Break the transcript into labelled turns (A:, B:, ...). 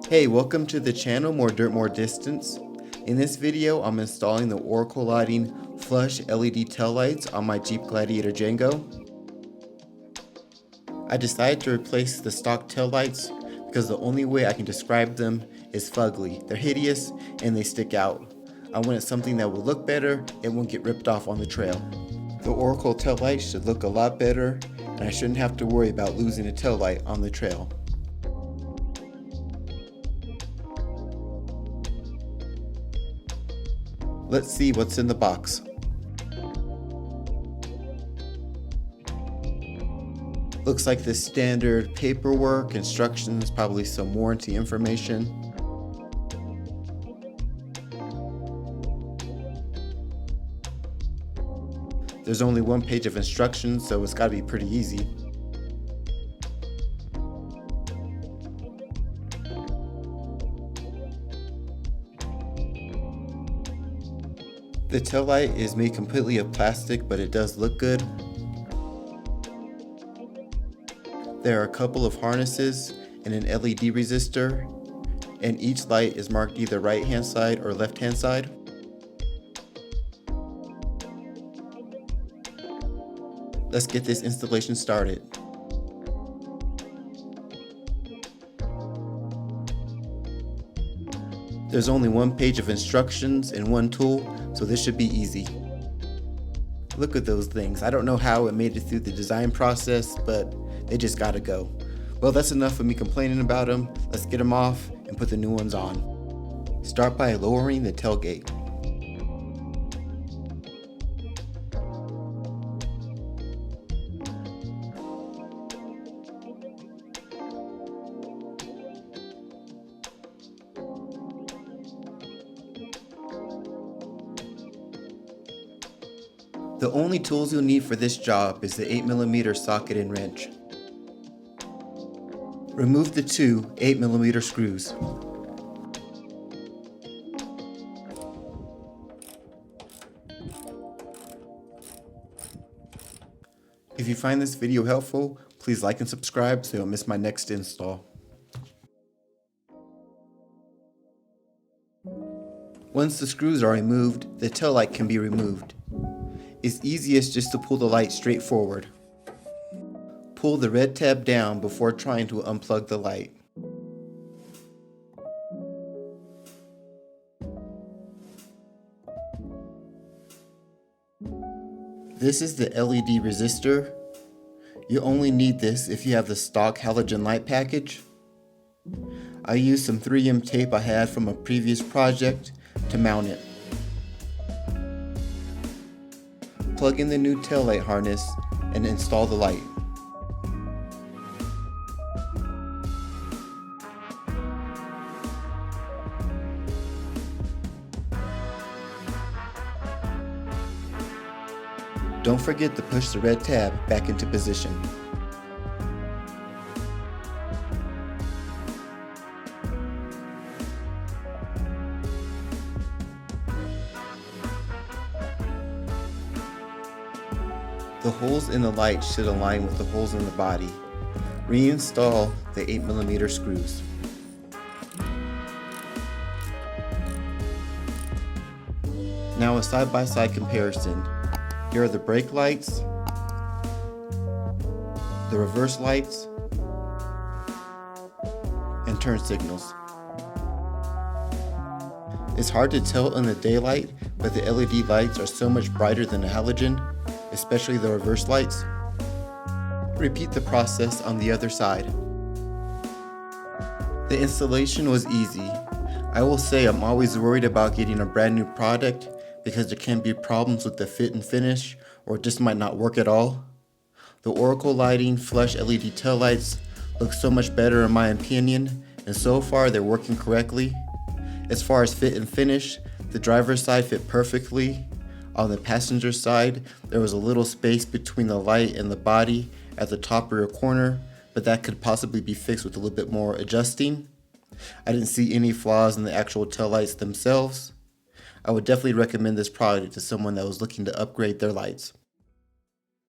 A: Hey, welcome to the channel More Dirt More Distance. In this video, I'm installing the Oracle Lighting Flush LED taillights on my Jeep Gladiator Django. I decided to replace the stock taillights because the only way I can describe them is fugly. They're hideous and they stick out. I wanted something that would look better and won't get ripped off on the trail. The Oracle taillights should look a lot better and I shouldn't have to worry about losing a taillight on the trail. Let's see what's in the box. Looks like the standard paperwork, instructions, probably some warranty information. There's only one page of instructions, so it's gotta be pretty easy. The taillight is made completely of plastic, but it does look good. There are a couple of harnesses and an LED resistor, and each light is marked either right hand side or left hand side. Let's get this installation started. There's only one page of instructions and one tool, so this should be easy. Look at those things. I don't know how it made it through the design process, but they just gotta go. Well, that's enough of me complaining about them. Let's get them off and put the new ones on. Start by lowering the tailgate. The only tools you'll need for this job is the 8mm socket and wrench. Remove the two 8mm screws. If you find this video helpful, please like and subscribe so you don't miss my next install. Once the screws are removed, the taillight can be removed. It's easiest just to pull the light straight forward. Pull the red tab down before trying to unplug the light. This is the LED resistor. You only need this if you have the stock halogen light package. I used some 3M tape I had from a previous project to mount it. Plug in the new taillight harness and install the light. Don't forget to push the red tab back into position. The holes in the light should align with the holes in the body. Reinstall the 8mm screws. Now a side-by-side comparison. Here are the brake lights, the reverse lights, and turn signals. It's hard to tell in the daylight, but the LED lights are so much brighter than the halogen, especially the reverse lights. Repeat the process on the other side. The installation was easy. I will say I'm always worried about getting a brand new product because there can be problems with the fit and finish, or it just might not work at all. The Oracle Lighting Flush LED taillights look so much better in my opinion, and so far they're working correctly. As far as fit and finish, the driver's side fit perfectly. On the passenger side, there was a little space between the light and the body at the top rear corner, but that could possibly be fixed with a little bit more adjusting. I didn't see any flaws in the actual taillights themselves. I would definitely recommend this product to someone that was looking to upgrade their lights.